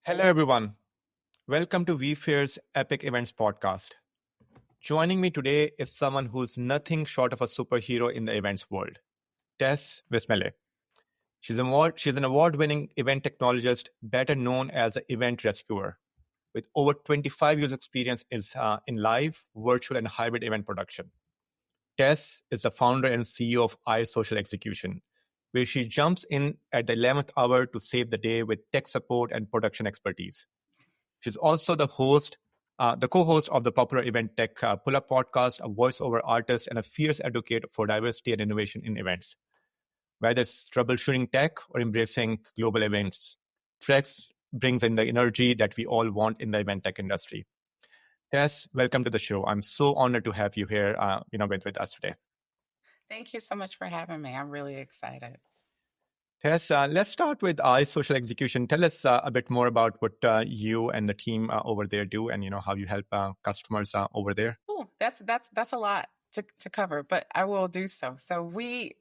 Hello, everyone. Welcome to vFairs Epic Events podcast. Joining me today is someone who's nothing short of a superhero in the events world, Tess Vismale. She's an award-winning event technologist, better known as an event rescuer, with over 25 years experience in live, virtual, and hybrid event production. Tess is the founder and CEO of iSocial Execution, where she jumps in at the 11th hour to save the day with tech support and production expertise. She's also the co-host of the popular event tech Pull-Up podcast, a voiceover artist, and a fierce advocate for diversity and innovation in events. Whether it's troubleshooting tech or embracing global events, Trex brings in the energy that we all want in the event tech industry. Tess, welcome to the show. I'm so honored to have you here, with us today. Thank you so much for having me. I'm really excited. Tess, let's start with iSocial Execution. Tell us a bit more about what you and the team over there do, and how you help customers over there. Oh, that's a lot to cover, but I will do so. So we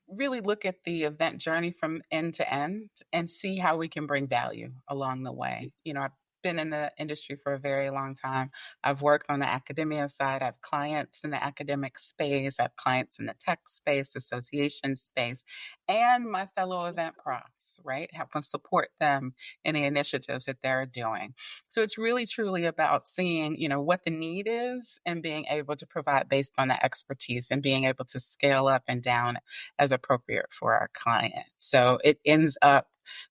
really look at the event journey from end to end and see how we can bring value along the way. I've been in the industry for a very long time. I've worked on the academia side. I have clients in the academic space. I have clients in the tech space, association space, and my fellow event profs, right? Helping support them in the initiatives that they're doing. So it's really truly about seeing, what the need is and being able to provide based on the expertise and being able to scale up and down as appropriate for our client. So it ends up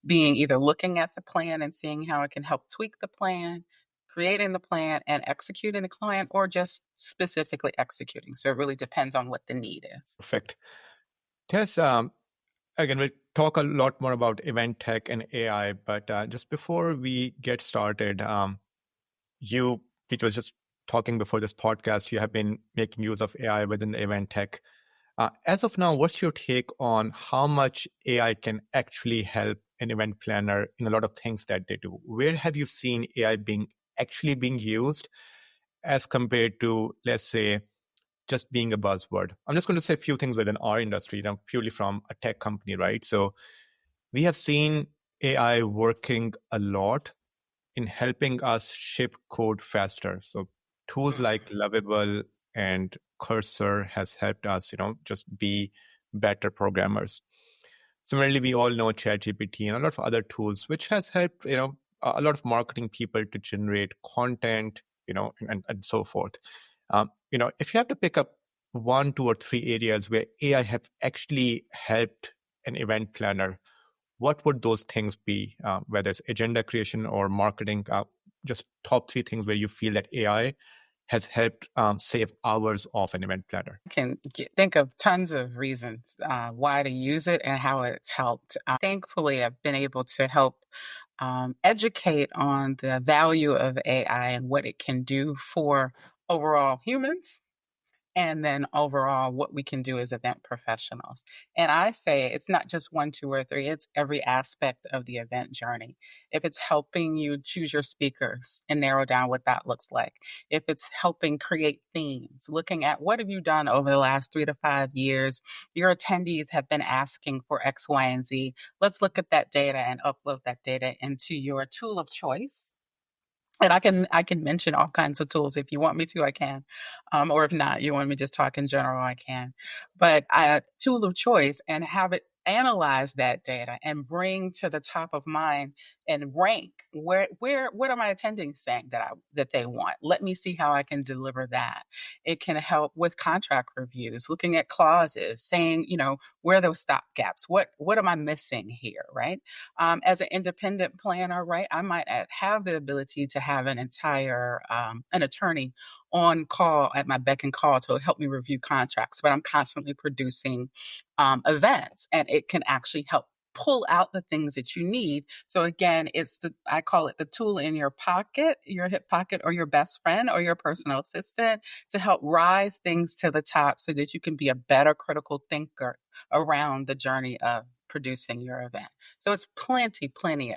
being either looking at the plan and seeing how it can help tweak the plan, creating the plan and executing the client, or just specifically executing. So it really depends on what the need is. Perfect. Tess, again, we'll talk a lot more about event tech and AI, but just before we get started, which was just talking before this podcast, you have been making use of AI within the event tech. As of now, what's your take on how much AI can actually help an event planner in a lot of things that they do? Where have you seen AI being used as compared to, let's say, just being a buzzword? I'm just going to say a few things within our industry, purely from a tech company, right? So we have seen AI working a lot in helping us ship code faster. So tools like Lovable and Cursor has helped us, just be better programmers. Similarly, we all know ChatGPT and a lot of other tools, which has helped, a lot of marketing people to generate content, and so forth. If you have to pick up 1, 2, or 3 areas where AI have actually helped an event planner, what would those things be? Whether it's agenda creation or marketing, just top 3 things where you feel that AI has helped save hours off an event planner. I can think of tons of reasons why to use it and how it's helped. Thankfully, I've been able to help educate on the value of AI and what it can do for overall humans, and then overall what we can do as event professionals. And I say it's not just 1, 2, or 3, it's every aspect of the event journey. If it's helping you choose your speakers and narrow down what that looks like, if it's helping create themes, looking at what have you done over the last 3 to 5 years, your attendees have been asking for X, Y, and Z. Let's look at that data and upload that data into your tool of choice. And I can mention all kinds of tools. If you want me to, I can. Or if not, you want me to just talk in general, I can. But tool of choice, and have it analyze that data and bring to the top of mind and rank what are my attendees saying that they want. Let me see how I can deliver that. It can help with contract reviews, looking at clauses, saying, where are those stop gaps? What am I missing here, right? As an independent planner, right, I might have the ability to have an attorney on call at my beck and call to help me review contracts, but I'm constantly producing events, and it can actually help pull out the things that you need. So again, I call it the tool in your pocket, your hip pocket, or your best friend or your personal assistant, to help rise things to the top so that you can be a better critical thinker around the journey of producing your event. So it's plenty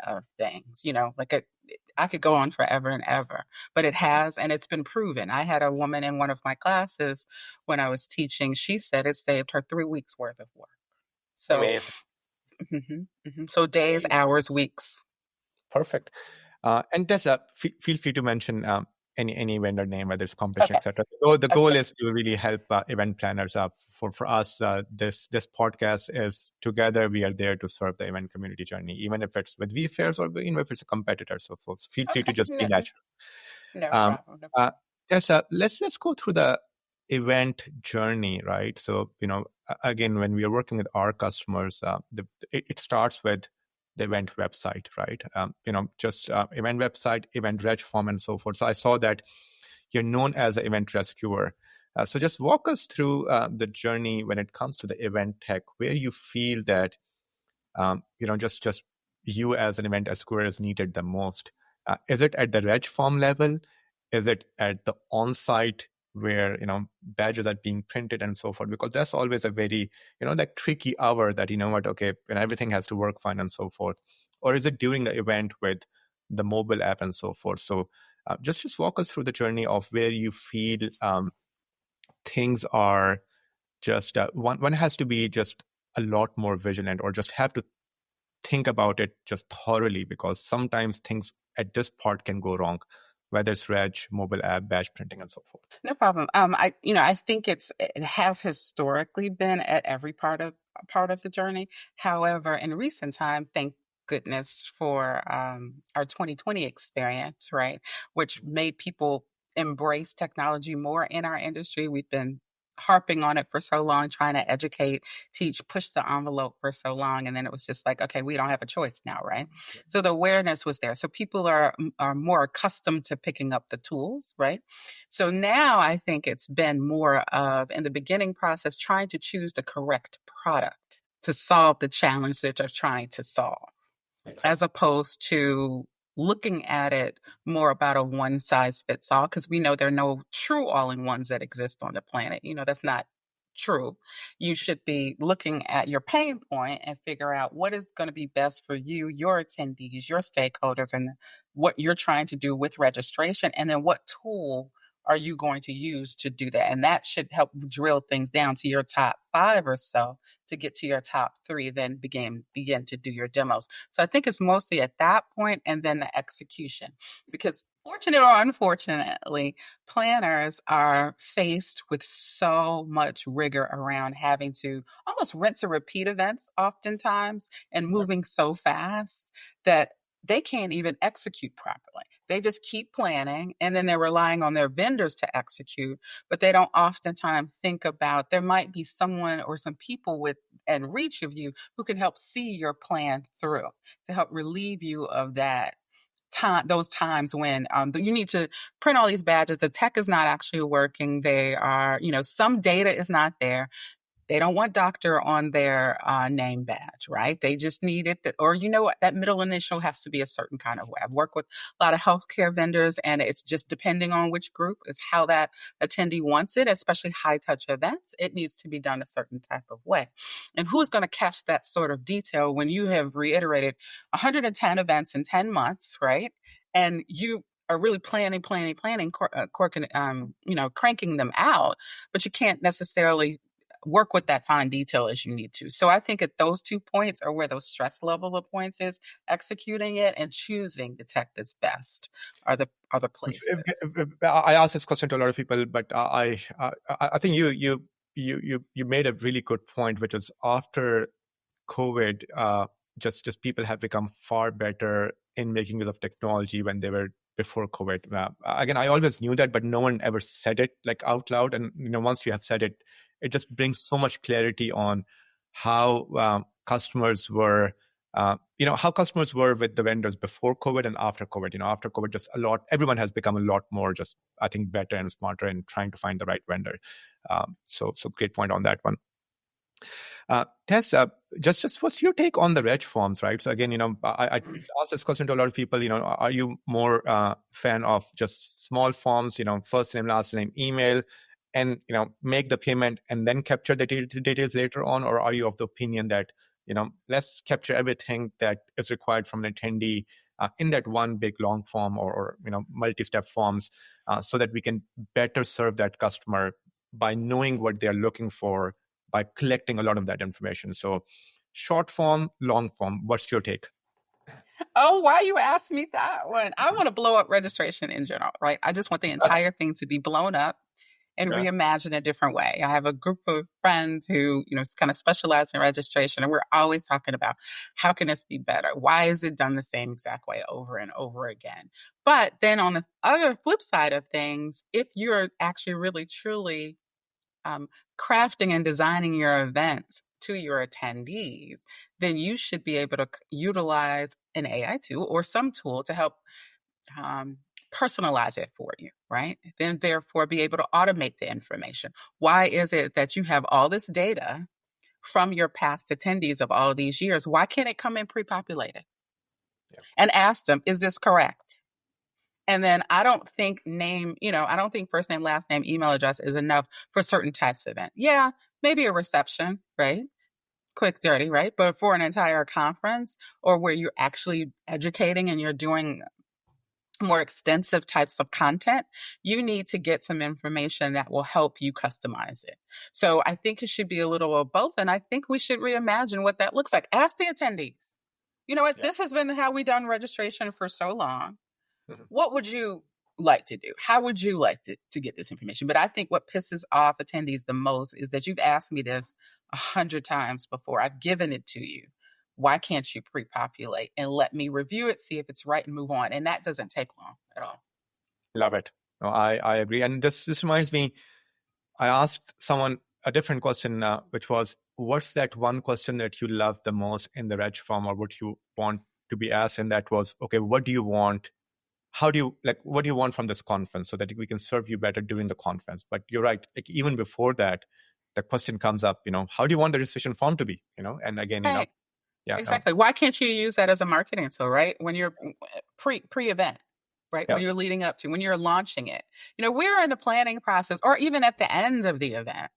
of things, I could go on forever and ever, but it has, and it's been proven. I had a woman in one of my classes when I was teaching. She said it saved her 3 weeks worth of work. So, Amazing. so days, hours, weeks. Perfect. And Tessa, feel free to mention any vendor name, whether it's competition, Okay. etc. So the goal Okay. is to really help event planners up. For us, this podcast is together. We are there to serve the event community journey, even if it's with vFairs or even if it's a competitor. So folks, feel free to Okay. just be No, natural. no Um, problem. No uh, problem. Tessa, let's go through the event journey, right? So again, when we are working with our customers, it starts with the event website, right? Just event website, event reg form, and so forth. So I saw that you're known as an event rescuer. So just walk us through the journey when it comes to the event tech, where you feel that just you as an event rescuer is needed the most. Is it at the reg form level? Is it at the on-site where badges are being printed and so forth? Because that's always a very like tricky hour that okay, and everything has to work fine and so forth. Or is it during the event with the mobile app and so forth? So just walk us through the journey of where you feel things are just one has to be just a lot more vigilant, or just have to think about it just thoroughly, because sometimes things at this part can go wrong, whether it's reg, mobile app, badge printing, and so forth. No problem. I think it has historically been at every part of the journey. However, in recent time, thank goodness for our 2020 experience, right, which made people embrace technology more in our industry. We've been harping on it for so long, trying to educate, teach, push the envelope for so long, and then it was just like, okay, we don't have a choice now, right? So the awareness was there. So people are more accustomed to picking up the tools, right? So now I think it's been more of, in the beginning process, trying to choose the correct product to solve the challenge that you're trying to solve, as opposed to looking at it more about a one size fits all, because we know there are no true all in ones that exist on the planet. That's not true. You should be looking at your pain point and figure out what is going to be best for you, your attendees, your stakeholders, and what you're trying to do with registration. And then what tool are you going to use to do that? And that should help drill things down to your top 5 or so to get to your top 3, then begin to do your demos. So I think it's mostly at that point, and then the execution. Because fortunate or unfortunately, planners are faced with so much rigor around having to almost rinse and repeat events oftentimes, and moving so fast that they can't even execute properly. They just keep planning, and then they're relying on their vendors to execute, but they don't oftentimes think about, there might be someone or some people with and reach of you who can help see your plan through, to help relieve you of that time, those times when you need to print all these badges. The tech is not actually working. They are, some data is not there. They don't want doctor on their name badge, right? They just need it, or what, that middle initial has to be a certain kind of way. I've worked with a lot of healthcare vendors, and it's just depending on which group is how that attendee wants it, especially high touch events. It needs to be done a certain type of way. And who's going to catch that sort of detail when you have reiterated 110 events in 10 months, right? And you are really planning, cranking them out, but you can't necessarily work with that fine detail as you need to. So I think at those 2 points are where those stress level of points is. Executing it and choosing the tech that's best are the places. I ask this question to a lot of people, but I think you made a really good point, which is after COVID, just people have become far better in making use of technology when they were before COVID. Again, I always knew that, but no one ever said it like out loud. And once you have said it, it just brings so much clarity on how customers were. How customers were with the vendors before COVID and after COVID. After COVID, just everyone has become a lot more just, I think, better and smarter in trying to find the right vendor. So great point on that one. Tess, just what's your take on the reg forms, right? So again, I ask this question to a lot of people. Are you more fan of just small forms? First name, last name, email, and make the payment and then capture the details later on, or are you of the opinion that let's capture everything that is required from an attendee in that one big long form, or multi-step forms, so that we can better serve that customer by knowing what they're looking for, by collecting a lot of that information. So short form, long form, what's your take? Oh, why you asked me that one? I want to blow up registration in general, right? I just want the entire thing to be blown up and Yeah, reimagined a different way. I have a group of friends who, kind of specialize in registration, and we're always talking about how can this be better? Why is it done the same exact way over and over again? But then on the other flip side of things, if you're actually really truly um, crafting and designing your events to your attendees, then you should be able to utilize an AI tool or some tool to help um, personalize it for you, right? Then, therefore, be able to automate the information. Why is it that you have all this data from your past attendees of all these years? Why can't it come in pre populated yeah, and ask them, is this correct? And then I don't think first name, last name, email address is enough for certain types of event. Yeah, maybe a reception, right? Quick, dirty, right? But for an entire conference or where you're actually educating and you're doing more extensive types of content, you need to get some information that will help you customize it. So I think it should be a little of both. And I think we should reimagine what that looks like. Ask the attendees. You know what? yeah. This has been how we done registration for so long. Mhm. What would you like to do? How would you like to get this information? But I think what pisses off attendees the most is that you've asked me this 100 times before. I've given it to you. Why can't you pre-populate and let me review it, see if it's right, and move on? And that doesn't take long at all. Love it. No, I agree. And this reminds me, I asked someone a different question, which was, what's that one question that you love the most in the reg form, or what you want to be asked? And that was, okay, what do you want? How do you what do you want from this conference so that we can serve you better during the conference? But you're right, like even before that, the question comes up, how do you want the registration form to be? And again, Right. yeah, Exactly. Why can't you use that as a marketing tool, right? When you're pre-event, right? yeah, When you're leading up to, when you're launching it. We're in the planning process or even at the end of the event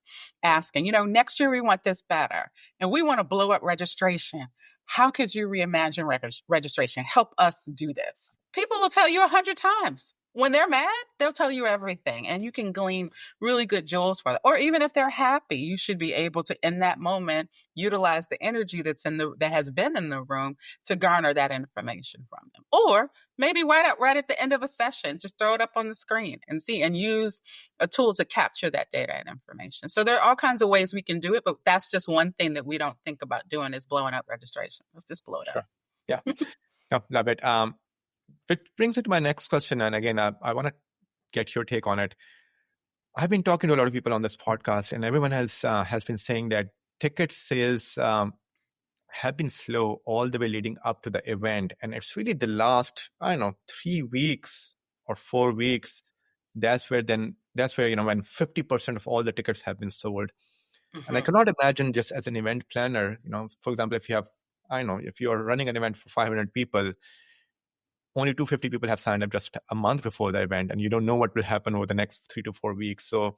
asking, next year we want this better and we want to blow up registration. How could you reimagine registration? Help us do this. People will tell you 100 times. When they're mad, they'll tell you everything and you can glean really good jewels for that. Or even if they're happy, you should be able to, in that moment, utilize the energy that has been in the room to garner that information from them. Or maybe right at the end of a session, just throw it up on the screen and see and use a tool to capture that data and information. So there are all kinds of ways we can do it, but that's just one thing that we don't think about doing is blowing up registration. Let's just blow it up. sure, yeah, no, love it. Which brings me to my next question, and again, I want to get your take on it. I've been talking to a lot of people on this podcast, and everyone has been saying that ticket sales have been slow all the way leading up to the event. And it's really the last, I don't know, 3 weeks or 4 weeks. That's where, when 50% of all the tickets have been sold. And I Mm-hmm. cannot imagine, just as an event planner, for example, if you have, I don't know, if you're running an event for 500 people, only 250 people have signed up just a month before the event, and you don't know what will happen over the next 3 to 4 weeks. So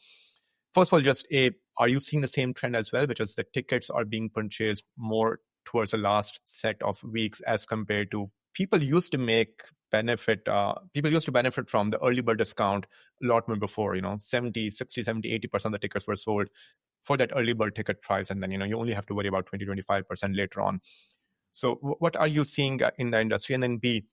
first of all, are you seeing the same trend as well, which is the tickets are being purchased more towards the last set of weeks as compared to people used to benefit from the early bird discount a lot more before, 70, 60, 70, 80% of the tickets were sold for that early bird ticket price. And then, you only have to worry about 20, 25% later on. So what are you seeing in the industry? And then B,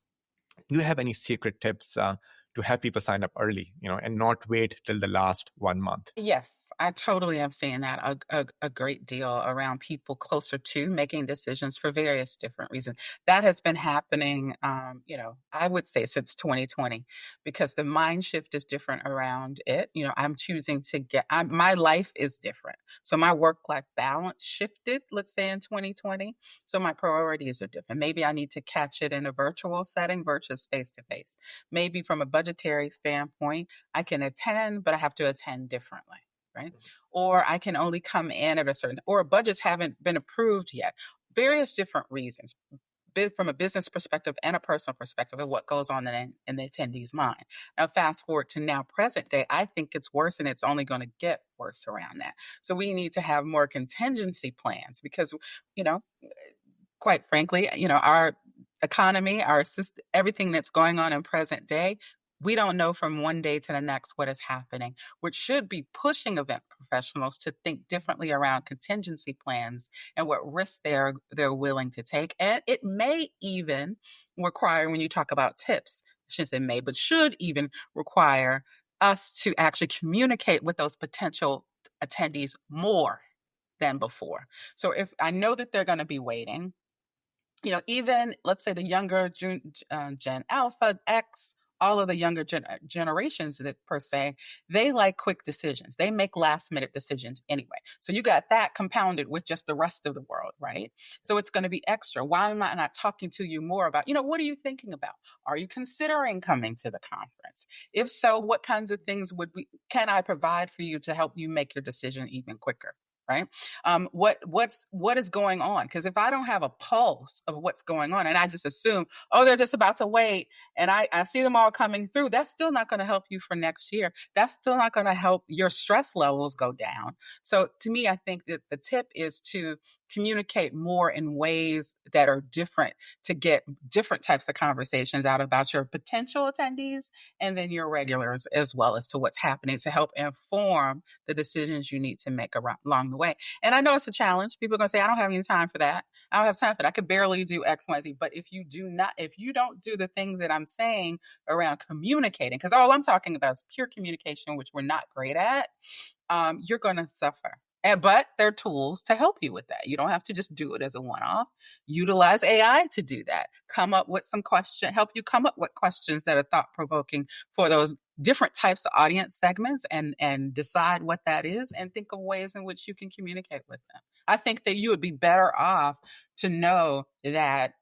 do you have any secret tips to have people sign up early, and not wait till the last 1 month? Yes, I totally am seeing that a great deal around people closer to making decisions for various different reasons. That has been happening, I would say since 2020, because the mind shift is different around it. I'm choosing my life is different. So my work-life balance shifted, let's say in 2020. So my priorities are different. Maybe I need to catch it in a virtual setting versus face-to-face. Maybe from a budgetary standpoint, I can attend, but I have to attend differently, right? Or I can only come in at a certain, or budgets haven't been approved yet. Various different reasons, from a business perspective and a personal perspective of what goes on in the attendee's mind. Now, fast forward to now present day, I think it's worse and it's only going to get worse around that. So we need to have more contingency plans because, you know, quite frankly, our economy, everything that's going on in present day, We don't know from one day to the next what is happening, which should be pushing event professionals to think differently around contingency plans and what risks they're willing to take. And it may even require, when you talk about tips, I shouldn't say may, but should even require us to actually communicate with those potential attendees more than before. So if I know that they're going to be waiting, even let's say the younger Gen Alpha, X, all of the younger generations that per se, they like quick decisions. They make last minute decisions anyway. So you got that compounded with just the rest of the world, right? So it's going to be extra. Why am I not talking to you more about, what are you thinking about? Are you considering coming to the conference? If so, what kinds of things can I provide for you to help you make your decision even quicker? Right? What is going on? Because if I don't have a pulse of what's going on and I just assume, oh, they're just about to wait and I see them all coming through, that's still not going to help you for next year. That's still not going to help your stress levels go down. So to me, I think that the tip is to communicate more in ways that are different to get different types of conversations out about your potential attendees and then your regulars as well as to what's happening to help inform the decisions you need to make along the way. And I know it's a challenge. People are going to say, I don't have any time for that. I don't have time for that. I could barely do X, Y, Z. But if you don't do the things that I'm saying around communicating, because all I'm talking about is pure communication, which we're not great at, you're going to suffer. But there are tools to help you with that. You don't have to just do it as a one-off. Utilize AI to do that. Come up with some help you come up with questions that are thought-provoking for those different types of audience segments and decide what that is and think of ways in which you can communicate with them. I think that you would be better off to know that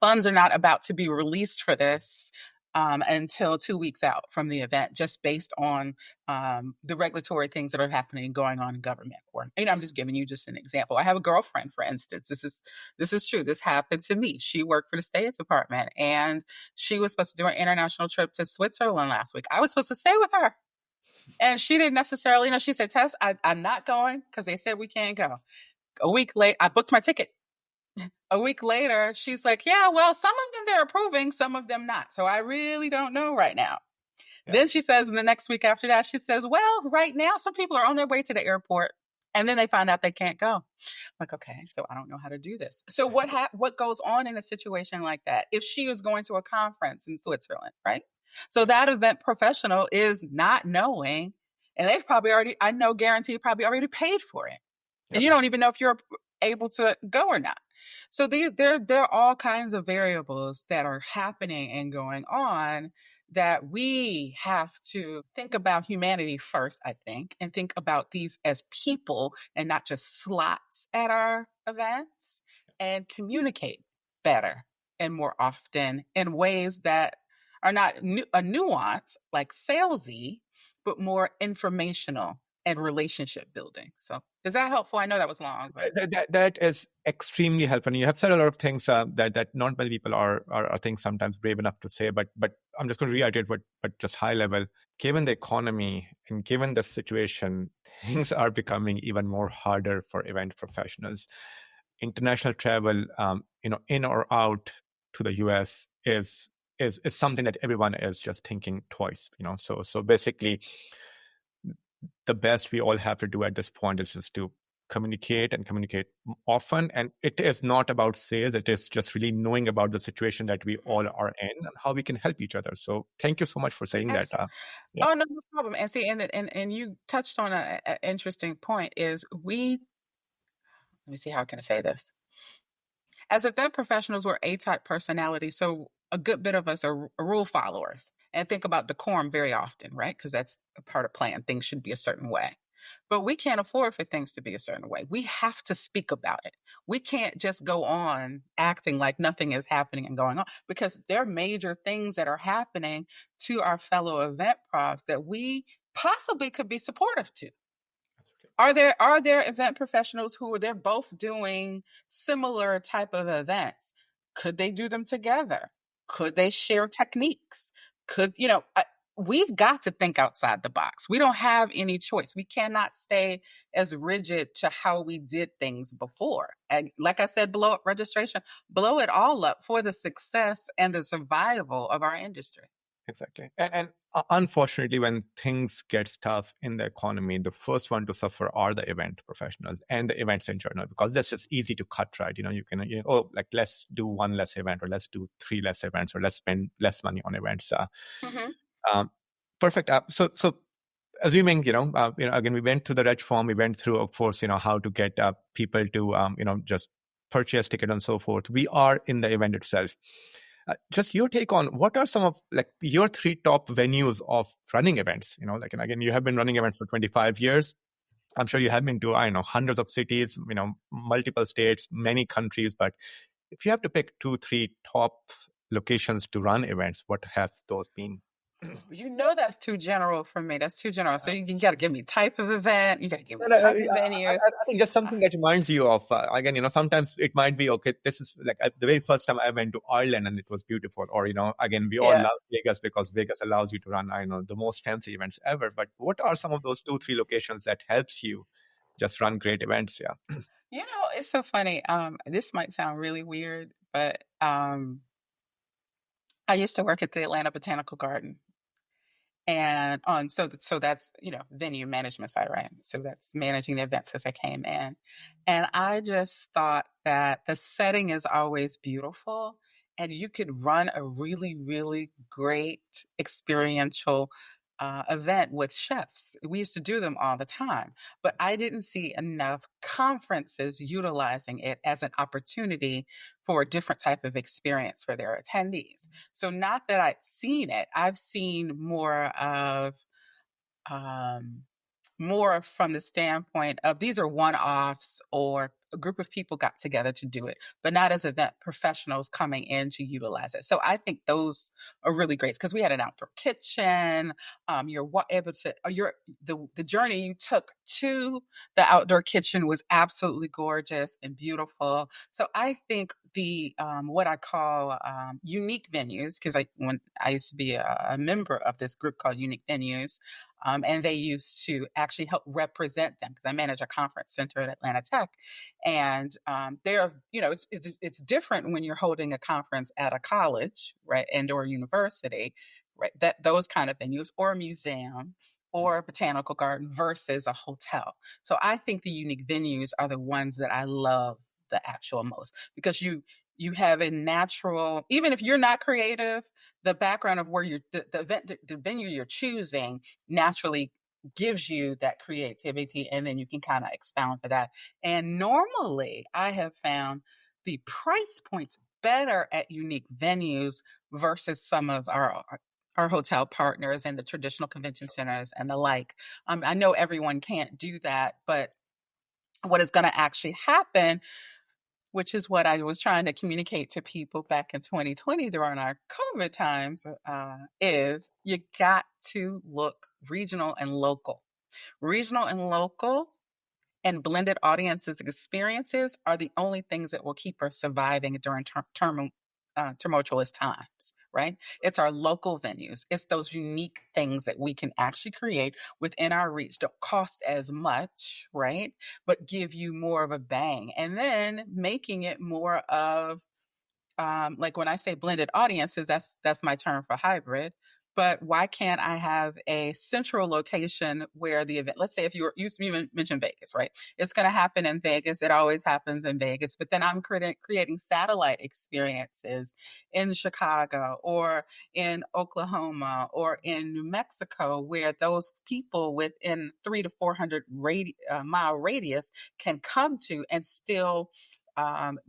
funds are not about to be released for this until 2 weeks out from the event, just based on the regulatory things that are happening going on in government. Or, I'm just giving you just an example. I have a girlfriend, for instance. This is true. This happened to me. She worked for the State Department, and she was supposed to do an international trip to Switzerland last week. I was supposed to stay with her, and she didn't necessarily. She said, "Tess, I'm not going because they said we can't go." A week late, I booked my ticket. A week later, she's like, yeah, well, some of them they're approving, some of them not. So I really don't know right now. Yeah. Then she says in the next week after that, she says, well, right now, some people are on their way to the airport. And then they find out they can't go. I'm like, okay, so I don't know how to do this. So what goes on in a situation like that? If she was going to a conference in Switzerland, right? So that event professional is not knowing, and they've probably already, I know, guaranteed, probably already paid for it. Yep. And you don't even know if you're able to go or not. So there are all kinds of variables that are happening and going on that we have to think about humanity first, I think, and think about these as people and not just slots at our events, and communicate better and more often in ways that are not a nuance like salesy, but more informational and relationship building. So is that helpful? I know that was long, but that is extremely helpful. And you have said a lot of things that not many people are I think sometimes brave enough to say. But I'm just going to reiterate what just high level. Given the economy and given the situation, things are becoming even more harder for event professionals. International travel, in or out to the US is something that everyone is just thinking twice. So basically, the best we all have to do at this point is just to communicate often. And it is not about sales. It is just really knowing about the situation that we all are in and how we can help each other. So thank you so much for saying that. Yeah. Oh, no problem. And see, and you touched on an interesting point is let me see, how can I say this? As event professionals, we're A-type personalities. So a good bit of us are rule followers and think about decorum very often, right? Because that's a part of playing. Things should be a certain way. But we can't afford for things to be a certain way. We have to speak about it. We can't just go on acting like nothing is happening and going on, because there are major things that are happening to our fellow event profs that we possibly could be supportive to. Are there event professionals who they're both doing similar type of events? Could they do them together? Could they share techniques? we've got to think outside the box. We don't have any choice. We cannot stay as rigid to how we did things before. And like I said, blow up registration, blow it all up for the success and the survival of our industry. Exactly. And unfortunately, when things get tough in the economy, the first one to suffer are the event professionals and the events in general, because that's just easy to cut, right? You can, like, let's do one less event, or let's do three less events, or let's spend less money on events. Mm-hmm. Um, Perfect. So assuming, again, we went through the reg form, we went through, of course, how to get people to, just purchase ticket and so forth. We are in the event itself. Just your take on what are some of like your three top venues of running events? Like, and again, you have been running events for 25 years. I'm sure you have been to, I know, hundreds of cities, multiple states, many countries. But if you have to pick 2, 3 top locations to run events, what have those been? That's too general for me. That's too general. So you got to give me type of event. You got to give me No, type of venues. I think just something that reminds you of, again, sometimes it might be, okay, this is like the very first time I went to Ireland and it was beautiful. Or, again, we all Yeah. love Vegas because Vegas allows you to run, I know, the most fancy events ever. But what are some of those 2, 3 locations that helps you just run great events? Yeah. It's so funny. This might sound really weird, but I used to work at the Atlanta Botanical Garden. And on so that's venue management side, right? So that's managing the events as I came in, and I just thought that the setting is always beautiful, and you could run a really, really great experiential event with chefs. We used to do them all the time, but I didn't see enough conferences utilizing it as an opportunity for a different type of experience for their attendees. So not that I'd seen it, I've seen um, more from the standpoint of these are one-offs, or a group of people got together to do it, but not as event professionals coming in to utilize it. So I think those are really great because we had an outdoor kitchen. You're able to the journey you took to the outdoor kitchen was absolutely gorgeous and beautiful. So I think the what I call unique venues, because when I used to be a member of this group called Unique Venues, and they used to actually help represent them because I manage a conference center at Atlanta Tech, and it's different when you're holding a conference at a college, right, and or university, right, that those kind of venues, or a museum or a botanical garden versus a hotel. So I think the unique venues are the ones that I love the actual most, because you have a natural, even if you're not creative, the background of where the event, the venue you're choosing naturally gives you that creativity, and then you can kind of expound for that. And normally I have found the price points better at unique venues versus some of our hotel partners and the traditional convention centers and the like. I know everyone can't do that, but what is going to actually happen, which is what I was trying to communicate to people back in 2020 during our COVID times, is you got to look regional and local. Regional and local and blended audiences experiences are the only things that will keep us surviving during tumultuous times, right? It's our local venues. It's those unique things that we can actually create within our reach, don't cost as much, right? But give you more of a bang. And then making it more of, like when I say blended audiences, that's my term for hybrid. But why can't I have a central location where the event, let's say if you mentioned Vegas, right? It's going to happen in Vegas. It always happens in Vegas. But then I'm creating satellite experiences in Chicago or in Oklahoma or in New Mexico, where those people within 300 to 400 mile radius can come to and still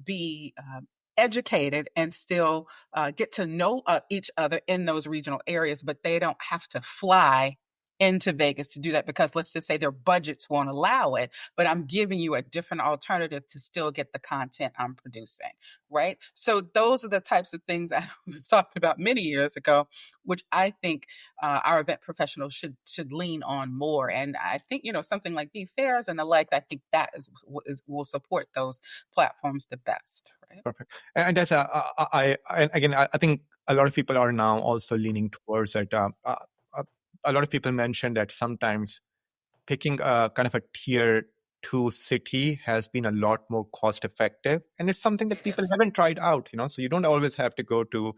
be educated and still get to know each other in those regional areas, but they don't have to fly into Vegas to do that, because let's just say their budgets won't allow it, but I'm giving you a different alternative to still get the content I'm producing, right? So those are the types of things I talked about many years ago, which I think our event professionals should lean on more. And I think, something like vFairs and the like, I think that will support those platforms the best, right? Perfect. And that's and again, I think a lot of people are now also leaning towards it. a lot of people mention that sometimes picking a kind of a tier 2 city has been a lot more cost effective, and it's something that people haven't tried out. So you don't always have to go to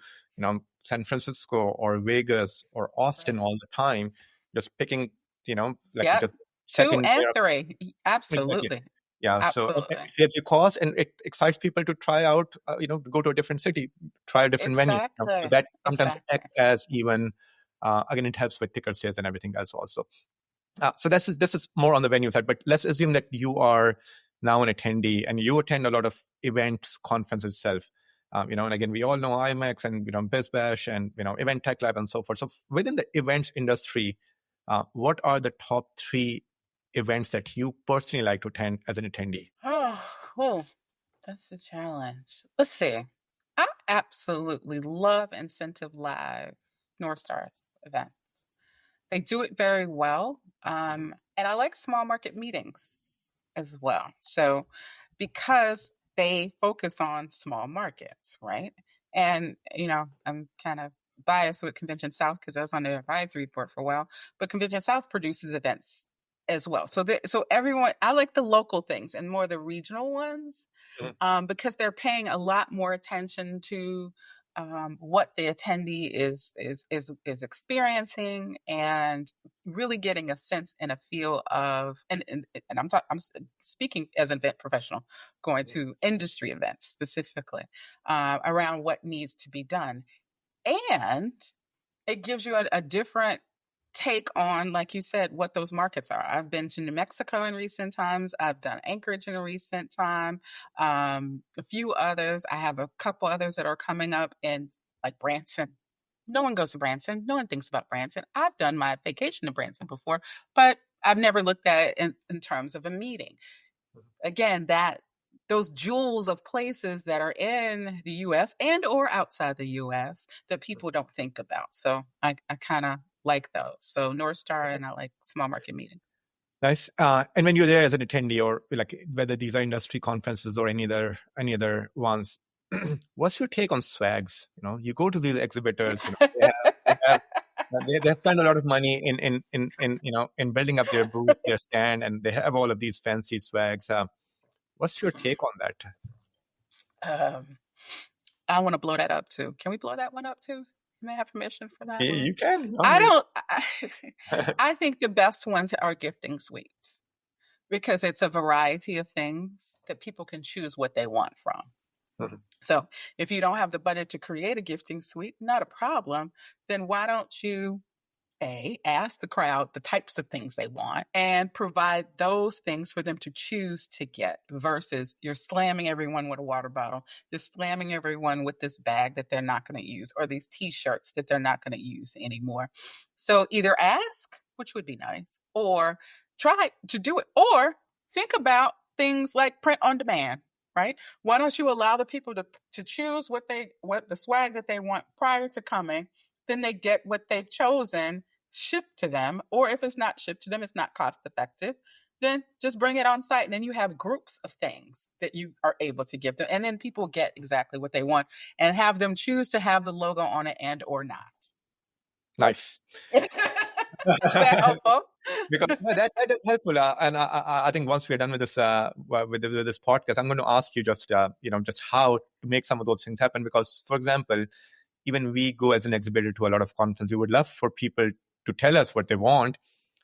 San Francisco or Vegas or Austin all the time. Just picking, like you Yep. just 2 second and layer. 3. Exactly. Absolutely. Yeah, so it Absolutely. saves you cost, and it excites people to try out, go to a different city, try a different venue. So Exactly. that sometimes Exactly. acts as even, again, it helps with ticket sales and everything else also. So this is more on the venue side, but let's assume that you are now an attendee and you attend a lot of events, conferences itself. And again, we all know IMAX and BizBash and Event Tech Lab and so forth. So within the events industry, what are the top 3 events that you personally like to attend as an attendee? Oh, that's a challenge. Let's see. I absolutely love Incentive Live North Stars event. They do it very well. And I like small market meetings as well. So, because they focus on small markets, right? And, I'm kind of biased with Convention South because I was on the advisory board for a while, but Convention South produces events as well. So everyone, I like the local things and more the regional ones, because they're paying a lot more attention to what the attendee is experiencing, and really getting a sense and a feel of, and I'm speaking as an event professional going to industry events specifically, around what needs to be done, and it gives you a different take on, like you said, what those markets are. I've been to New Mexico in recent times. I've done Anchorage in a recent time. A few others. I have a couple others that are coming up in, like, Branson. No one goes to Branson. No one thinks about Branson. I've done my vacation to Branson before, but I've never looked at it in terms of a meeting. Again, that those jewels of places that are in the US and or outside the US that people don't think about. So I kind of like those. So North Star, and I like small market meetings. Nice. And when you're there as an attendee, or like whether these are industry conferences or any other ones, what's your take on swags? You go to these exhibitors. They have spent a lot of money in building up their booth, their stand, and they have all of these fancy swags. What's your take on that? um, I want to blow that up too. Can we blow that one up too? May I have permission for that one? You can. I don't. I think the best ones are gifting suites, because it's a variety of things that people can choose what they want from. So if you don't have the budget to create a gifting suite, not a problem. Then why don't you ask the crowd the types of things they want and provide those things for them to choose to get, versus you're slamming everyone with a water bottle, you're slamming everyone with this bag that they're not going to use, or these t-shirts that they're not going to use anymore. So either ask, which would be nice, or try to do it, or think about things like print on demand, right? Why don't you allow the people to choose what the swag that they want prior to coming, then they get what they've chosen shipped to them, or if it's not shipped to them, it's not cost effective, then just bring it on site, and then you have groups of things that you are able to give them, and then people get exactly what they want, and have them choose to have the logo on it and or not. Nice. Is that helpful? Because that is helpful, and I think once we're done with this with this podcast, I'm going to ask you just how to make some of those things happen. Because, for example, even we go as an exhibitor to a lot of conferences. We would love for people to tell us what they want,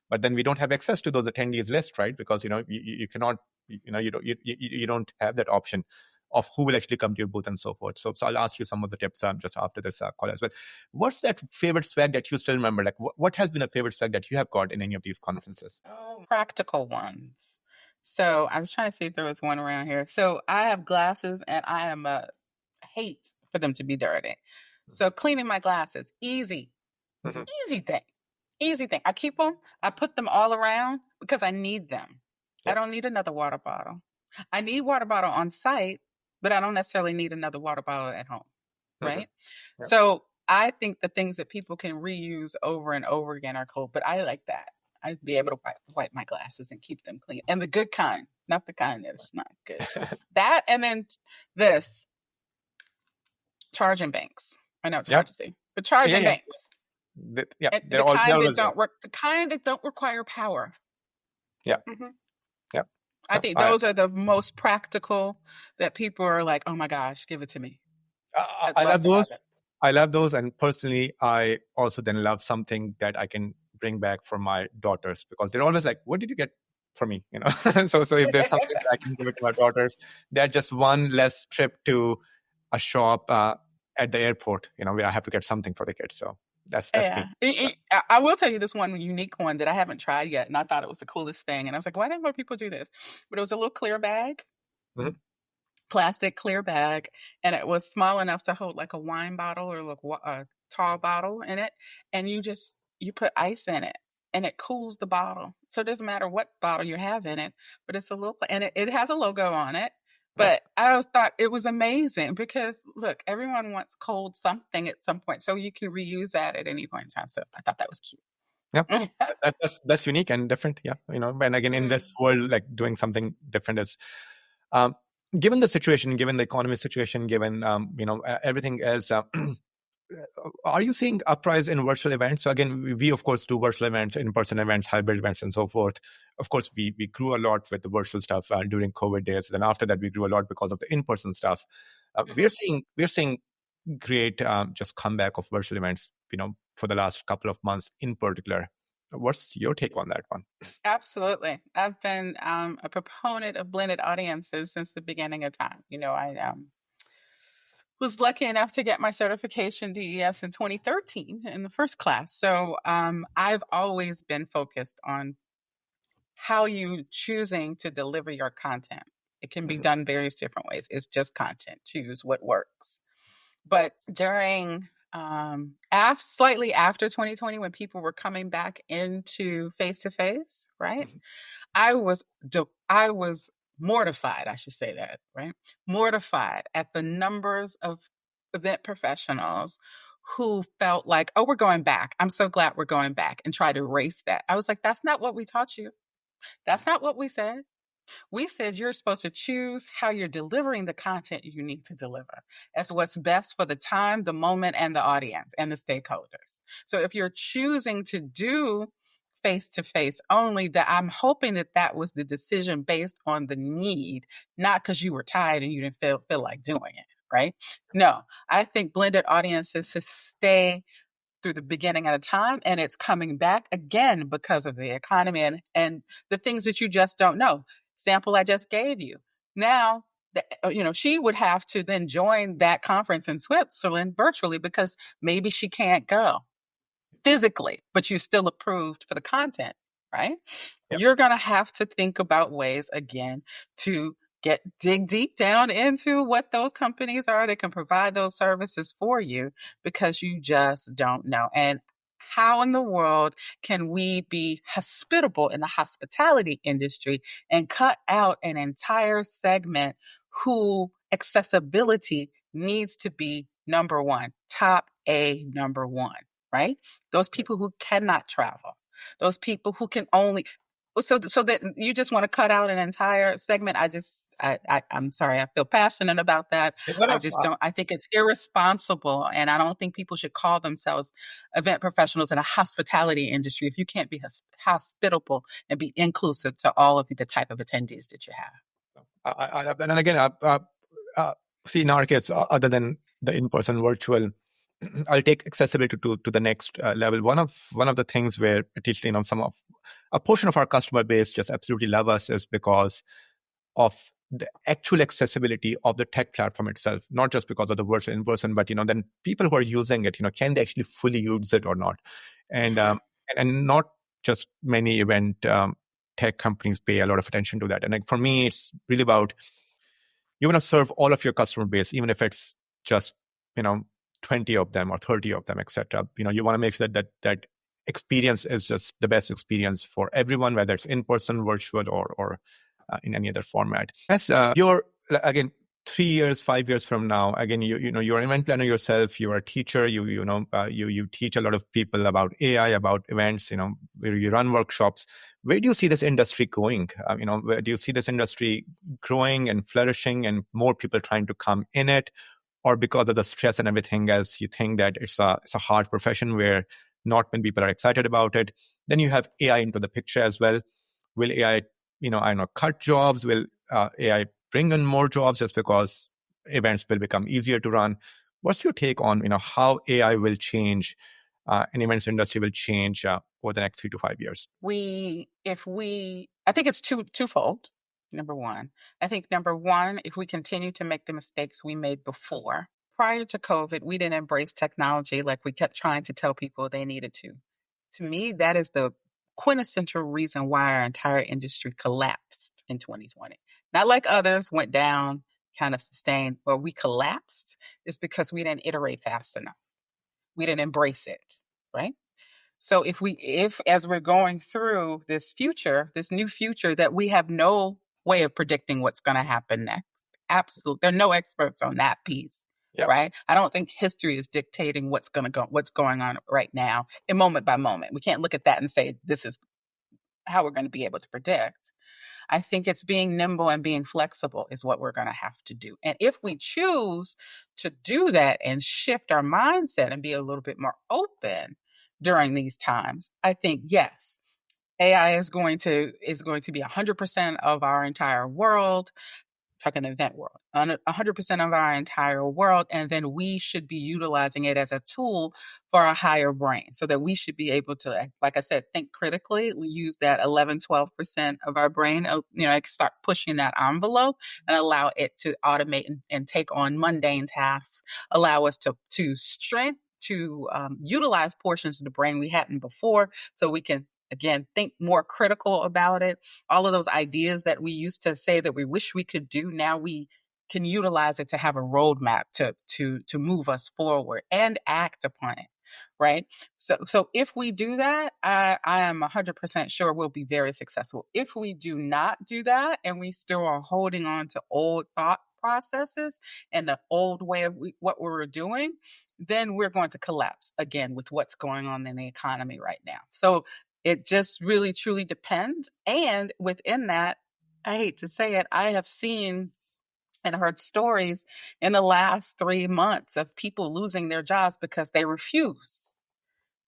but then we don't have access to those attendees list, right? Because you cannot, you don't have that option of who will actually come to your booth and so forth. So I'll ask you some of the tips just after this call as well. What's that favorite swag that you still remember? Like, what has been a favorite swag that you have got in any of these conferences? Oh, practical ones. So I was trying to see if there was one around here. So I have glasses, and I am a hate for them to be dirty. So cleaning my glasses, easy, easy thing, easy thing. I keep them. I put them all around because I need them. I Yep. don't need another water bottle. I need water bottle on site, but I don't necessarily need another water bottle at home, right? Yep. So I think the things that people can reuse over and over again are cool, but I like that. I'd be able to wipe my glasses and keep them clean, and the good kind, not the kind that's not good. That, and then this charging banks. I know it's Yep. hard to see, but charging Yeah. banks. Yeah, And they're always there. the kind that don't require power. Yeah, Hmm. yeah. I No, think those are the most practical that people are like, oh my gosh, give it to me. I'd I love love to have it. those. I love those, and personally, I also then love something that I can bring back for my daughters because they're always like, "What did you get for me?" You know. So if there's something that I can give it to my daughters, they're just one less trip to a shop at the airport. You know, where I have to get something for the kids. So that's me. Yeah. I will tell you this one unique one that I haven't tried yet, and I thought it was the coolest thing. And I was like, why didn't more people do this? But it was a little clear bag, Mhm. plastic clear bag, and it was small enough to hold like a wine bottle or like a tall bottle in it, and you put ice in it, and it cools the bottle. So it doesn't matter what bottle you have in it, but it's a little, and it has a logo on it. Yep. But I always thought it was amazing because look, everyone wants cold something at some point, so you can reuse that at any point in time. So I thought that was Yeah. cute. That's unique and different. Yeah. You know, and again, in Mhm. this world, like doing something different is, um, given the situation, given the economy situation, given everything else. Are you seeing uprise in virtual events? So again, we of course do virtual events, in-person events, hybrid events, and so forth. Of course, we grew a lot with the virtual stuff during COVID days. Then after that, we grew a lot because of the in-person stuff. We're seeing great just comeback of virtual events. You know, for the last couple of months in particular. What's your take on that one? Absolutely. I've been a proponent of blended audiences since the beginning of time. I was lucky enough to get my certification DES in 2013 in the first class. So I've always been focused on how you choosing to deliver your content. It can be Mhm, done various different ways. It's just content. Choose what works. But during slightly after 2020, when people were coming back into face to face, right? mhm, I was mortified, I should say that, right? Mortified at the numbers of event professionals who felt like, oh, we're going back. I'm so glad we're going back, and try to erase that. I was like, that's not what we taught you. That's not what we said. We said you're supposed to choose how you're delivering the content you need to deliver as what's best for the time, the moment, and the audience and the stakeholders. So if you're choosing to do face to face only, that I'm hoping that was the decision based on the need, not because you were tired and you didn't feel like doing it. Right? No, I think blended audiences to stay through the beginning of time, and it's coming back again because of the economy and the things that you just don't know. Sample I just gave you. Now, she would have to then join that conference in Switzerland virtually because maybe she can't go physically, but you're still approved for the content, right? yep, You're going to have to think about ways again to dig deep down into what those companies are that can provide those services for you because you just don't know. And how in the world can we be hospitable in the hospitality industry and cut out an entire segment who accessibility needs to be number one, top A number one, right? Those yep. people who cannot travel, those people who can only, so that you just want to cut out an entire segment. I'm sorry, I feel passionate about that. No, I no, just don't, I think it's irresponsible, and I don't think people should call themselves event professionals in a hospitality industry if you can't be hospitable and be inclusive to all of the type of attendees that you have. I love that. And again, uh, see, in our case, other than the in-person virtual, I'll take accessibility to the next level. One of the things where at least some of a portion of our customer base just absolutely love us is because of the actual accessibility of the tech platform itself, not just because of the virtual in-person, but then people who are using it, can they actually fully use it or not? And Mhm. and not just many event tech companies pay a lot of attention to that. And like for me, it's really about you want to serve all of your customer base, even if it's just you know 20 of them or 30 of them, etc. You want to make sure that experience is just the best experience for everyone, whether it's in person, virtual, or in any other format. As you're again 3 years, 5 years from now, again you're an event planner yourself. You're a teacher. You teach a lot of people about AI, about events. Where you run workshops. Where do you see this industry going? Where do you see this industry growing and flourishing, and more people trying to come in it, or because of the stress and everything else, you think that it's a hard profession where not when people are excited about it. Then you have AI into the picture as well. Will AI, I don't know, cut jobs? Will AI bring in more jobs just because events will become easier to run? What's your take on, how AI will change and events industry will change over the next 3 to 5 years? I think it's twofold. Number one, if we continue to make the mistakes we made before, prior to COVID, we didn't embrace technology like we kept trying to tell people they needed to. To me, that is the quintessential reason why our entire industry collapsed in 2020. Not like others went down, kind of sustained, but we collapsed is because we didn't iterate fast enough. We didn't embrace it, right? So if as we're going through this new future that we have no way of predicting what's going to happen next, absolutely, there are no experts on that piece, Yep. right? I don't think history is dictating what's going on right now, in moment by moment. We can't look at that and say this is how we're going to be able to predict. I think it's being nimble and being flexible is what we're going to have to do. And if we choose to do that and shift our mindset and be a little bit more open during these times, I think, yes, AI is going to be 100% of our entire world. Talking event world, 100% of our entire world, and then we should be utilizing it as a tool for a higher brain so that we should be able to, like I said, think critically. We use that 11-12% of our brain, start pushing that envelope and allow it to automate and take on mundane tasks, allow us to utilize portions of the brain we hadn't before so we can again think more critical about it. All of those ideas that we used to say that we wish we could do, now we can utilize it to have a roadmap to move us forward and act upon it, right? So if we do that, I am 100% sure we'll be very successful. If we do not do that and we still are holding on to old thought processes and the old way of what we were doing, then we're going to collapse again with what's going on in the economy right now. So it just really, truly depends. And within that, I hate to say it, I have seen and heard stories in the last 3 months of people losing their jobs because they refuse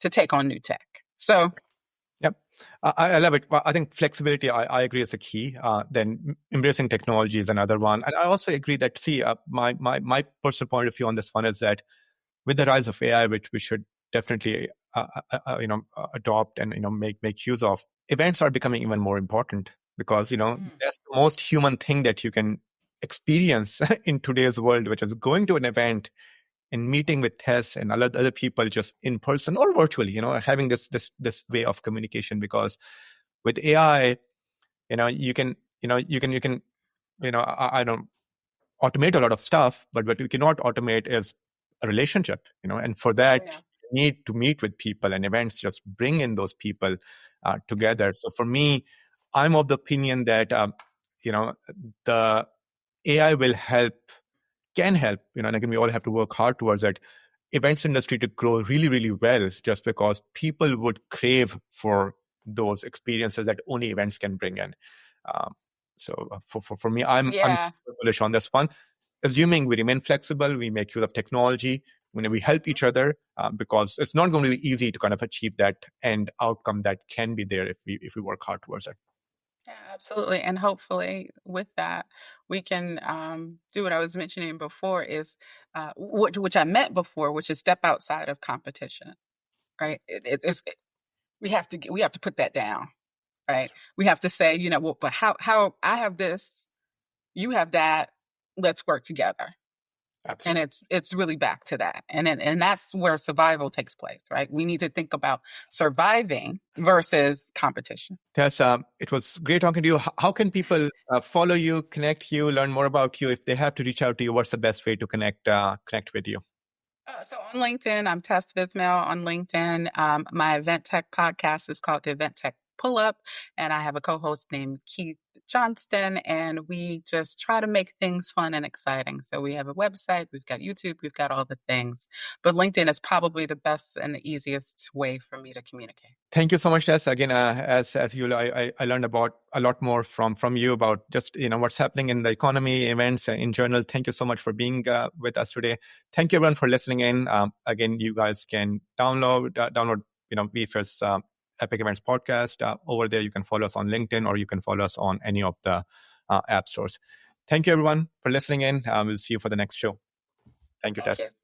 to take on new tech. So, yep, I love it. Well, I think flexibility, I agree, is the key. Then embracing technology is another one. And I also agree that, my personal point of view on this one is that with the rise of AI, which we should definitely adopt and make use of, events are becoming even more important because that's the most human thing that you can experience in today's world, which is going to an event and meeting with Tess and other people just in person or virtually, having this way of communication. Because with AI, you can I don't automate a lot of stuff, but what you cannot automate is a relationship, and for that, you need to meet with people, and events just bring in those people together. So for me, I'm of the opinion that, the AI can help, and again, we all have to work hard towards it, events industry to grow really, really well, just because people would crave for those experiences that only events can bring in. For me, I'm super bullish on this one. Assuming we remain flexible, we make use of technology, when we help each other, because it's not going to be easy to kind of achieve that end outcome that can be there if we work hard towards it. Yeah, absolutely. And hopefully with that, we can do what I was mentioning before is, which I meant before, which is step outside of competition, right? We have to put that down, right? We have to say, well, but how I have this, you have that, let's work together. Absolutely. And it's really back to that. And that's where survival takes place, right? We need to think about surviving versus competition. Tess, it was great talking to you. How can people follow you, connect you, learn more about you? If they have to reach out to you, what's the best way to connect with you? So on LinkedIn, I'm Tess Vismale on LinkedIn. My event tech podcast is called the Event Tech Pull Up, and I have a co-host named Keith Johnston, and we just try to make things fun and exciting. So we have a website, we've got YouTube, we've got all the things, but LinkedIn is probably the best and the easiest way for me to communicate. Thank you so much, Tess. Again, as you, I learned about a lot more from you about just what's happening in the economy, events in general. Thank you so much for being with us today. Thank you everyone for listening in. Again, you guys can download vFairs Epic Events podcast. Over there, you can follow us on LinkedIn, or you can follow us on any of the app stores. Thank you, everyone, for listening in. We'll see you for the next show. Thank you, Tess.